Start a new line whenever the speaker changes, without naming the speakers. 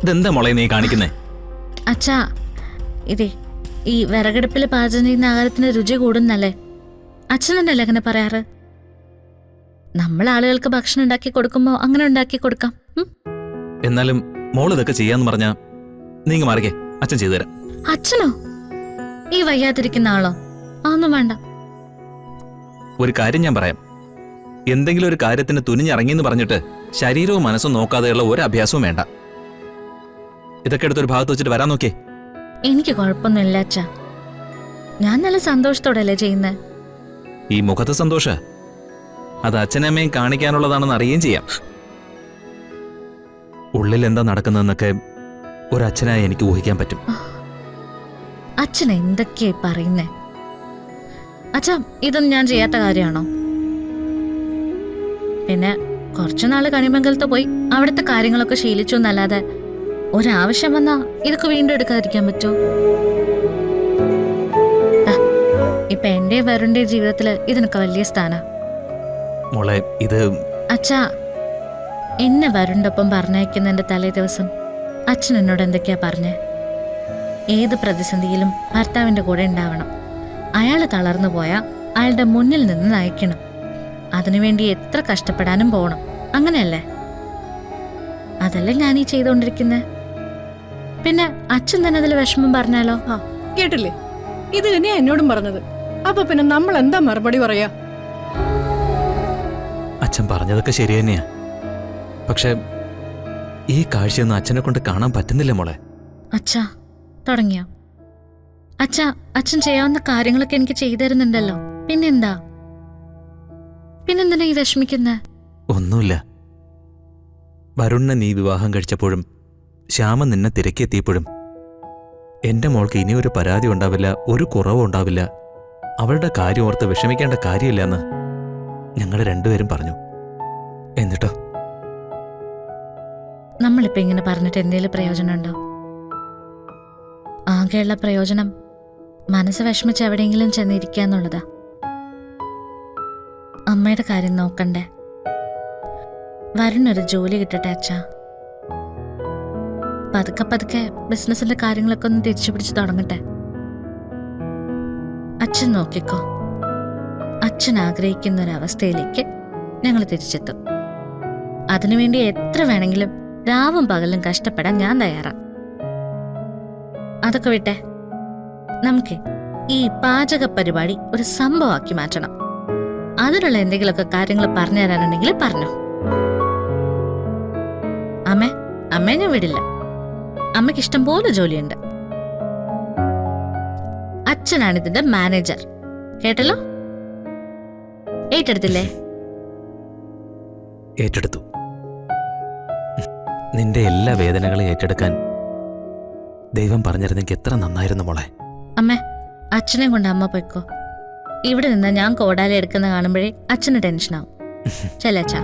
ഇതെന്താ മോളെ നീ കാണിക്കുന്നേ?
അച്ഛാ, ഇതേ ഈ വിറകടുപ്പിൽ പാചകം ചെയ്യുന്ന ആഹാരത്തിന് രുചി കൂടുന്നല്ലേ അച്ഛൻ തന്നെയല്ലേ അങ്ങനെ പറയാറ്? നമ്മൾ ആളുകൾക്ക് ഭക്ഷണം ഉണ്ടാക്കി കൊടുക്കുമ്പോ അങ്ങനെ ഉണ്ടാക്കി കൊടുക്കാം.
എന്നാലും മോൾ ഇതൊക്കെ ചെയ്യാന്ന് പറഞ്ഞാ നീങ്ങ മാറിക്കേ, അച്ഛൻ ചെയ്തു തരാം.
അച്ഛനോ? ഈ വയ്യാതിരിക്കുന്ന ആളോ? അതൊന്നും വേണ്ട.
ഒരു കാര്യം ഞാൻ പറയാം. എന്തെങ്കിലും ഒരു കാര്യത്തിന് തുനിഞ്ഞിറങ്ങിയെന്ന് പറഞ്ഞിട്ട് ശരീരവും മനസ്സും നോക്കാതെയുള്ള ഒരു അഭ്യാസവും വേണ്ട. ഇതൊക്കെ എടുത്തൊരു ഭാഗത്ത് വെച്ചിട്ട് വരാൻ നോക്കിയേ.
എനിക്ക് കുഴപ്പമൊന്നുമില്ല അച്ഛാ, ഞാൻ നല്ല സന്തോഷത്തോടെയല്ലേ ചെയ്യുന്നത്.
ഈ മുഖത്തെ സന്തോഷ അത് അച്ഛനമ്മയും കാണിക്കാനുള്ളതാണെന്ന് അറിയുകയും ചെയ്യാം. ഉള്ളിൽ എന്താ നടക്കുന്നതെന്നൊക്കെ ഒരച്ഛനായി എനിക്ക് ഊഹിക്കാൻ പറ്റും.
അച്ഛൻ എന്തൊക്കെയായി പറയുന്നേ? അച്ഛാ, ഇതൊന്നും ഞാൻ ചെയ്യാത്ത കാര്യമാണോ? പിന്നെ കുറച്ചുനാള് കണിമംഗലത്ത് പോയി അവിടുത്തെ കാര്യങ്ങളൊക്കെ ശീലിച്ചു എന്നല്ലാതെ ഒരാവശ്യം വന്നാ ഇതൊക്കെ വീണ്ടും എടുക്കാതിരിക്കാൻ പറ്റുമോ? ഇപ്പൊ എന്റെ വരുണിന്റെ ജീവിതത്തില് ഇതിനൊക്കെ വലിയ സ്ഥാന.
മോളെ ഇത്
അച്ഛാ, എന്നെ വരുണിന്റെ ഒപ്പം പറഞ്ഞയക്കുന്നതിന്റെ തലേ ദിവസം അച്ഛൻ എന്നോട് എന്തൊക്കെയാ പറഞ്ഞേ? ഏത് പ്രതിസന്ധിയിലും ഭർത്താവിന്റെ കൂടെ ഉണ്ടാവണം, അയാള് തളർന്നു പോയാ അയാളുടെ മുന്നിൽ നിന്ന് നയിക്കണം, അതിനുവേണ്ടി എത്ര കഷ്ടപ്പെടാനും പോകണം, അങ്ങനെയല്ലേ? അതല്ലേ ഞാനീ ചെയ്തോണ്ടിരിക്കുന്നേ. പിന്നെ അച്ഛൻ തന്നെ അതിൽ വിഷമം പറഞ്ഞാലോ?
കേട്ടില്ലേ, ഇത് തന്നെയാ എന്നോടും പറഞ്ഞത്. അപ്പൊ പിന്നെ നമ്മൾ എന്താ മറുപടി പറയാ?
അച്ഛൻ പറഞ്ഞതൊക്കെ ശരി തന്നെയാ. പക്ഷെ ഈ കാഴ്ചയൊന്നും അച്ഛനെ കൊണ്ട് കാണാൻ പറ്റുന്നില്ല മോളെ.
അച്ഛാ, തുടങ്ങിയോ? അച്ഛാ, അച്ഛൻ ചെയ്യാവുന്ന കാര്യങ്ങളൊക്കെ എനിക്ക് ചെയ്തു തരുന്നുണ്ടല്ലോ, പിന്നെന്താ ഈ വിഷമിക്കുന്നേ?
ഒന്നുമില്ല. വരുണിനെ നീ വിവാഹം കഴിച്ചപ്പോഴും ശ്യാമൻ നിന്നെ തിരക്കെത്തിയപ്പോഴും എന്റെ മോൾക്ക് ഇനിയൊരു പരാതി ഉണ്ടാവില്ല, ഒരു കുറവും ഉണ്ടാവില്ല, അവളുടെ കാര്യം ഓർത്ത് വിഷമിക്കേണ്ട കാര്യമില്ലെന്ന് ഞങ്ങൾ രണ്ടുപേരും പറഞ്ഞു. എന്നിട്ടോ?
നമ്മളിപ്പോ ഇങ്ങനെ പറഞ്ഞിട്ട് എന്തെങ്കിലും പ്രയോജനമുണ്ടോ? ആകെയുള്ള പ്രയോജനം മനസ്സ് വിഷമിച്ച് എവിടെയെങ്കിലും ചെന്നിരിക്കാന്നുള്ളതാ. അമ്മയുടെ കാര്യം നോക്കണ്ടേ? വരുണൊരു ജോലി കിട്ടട്ടെ അച്ഛാ. പതുക്കെ പതുക്കെ ബിസിനസിന്റെ കാര്യങ്ങളൊക്കെ ഒന്ന് തിരിച്ചു പിടിച്ച് തുടങ്ങട്ടെ. അച്ഛൻ നോക്കിക്കോ, അച്ഛൻ ആഗ്രഹിക്കുന്ന ഒരവസ്ഥയിലേക്ക് ഞങ്ങൾ തിരിച്ചെത്തും. അതിനുവേണ്ടി എത്ര വേണമെങ്കിലും രാവും പകലും കഷ്ടപ്പെടാൻ ഞാൻ തയ്യാറാ. അതൊക്കെ വിട്ടെ, നമുക്ക് ഈ പാചക പരിപാടി ഒരു സംഭവമാക്കി മാറ്റണം. അതിനുള്ള എന്തെങ്കിലുമൊക്കെ കാര്യങ്ങൾ പറഞ്ഞു തരാനുണ്ടെങ്കിൽ പറഞ്ഞോ. അമ്മയെ ഞാൻ വിടില്ല. അമ്മയ്ക്ക് ഇഷ്ടം പോലെ ജോലിയുണ്ട്. അച്ഛനാണ് ഇതിന്റെ മാനേജർ, കേട്ടല്ലോ? ഏറ്റെടുത്തില്ലേ?
ഏറ്റെടുത്തു. നിന്റെ എല്ലാ വേദനകളും ഏറ്റെടുക്കാൻ ദൈവം പറഞ്ഞിരുന്നെങ്കിൽ എത്ര നന്നായിരുന്നു മോളെ.
അമ്മേ, അച്ഛനെ കൊണ്ട് അമ്മ പോയിക്കോ. ഇവിടെ നിന്ന് ഞാൻ കോടാലി എടുക്കുന്ന കാണുമ്പോഴേ അച്ഛന് ടെൻഷനാവും. ചെല്ലച്ചാ.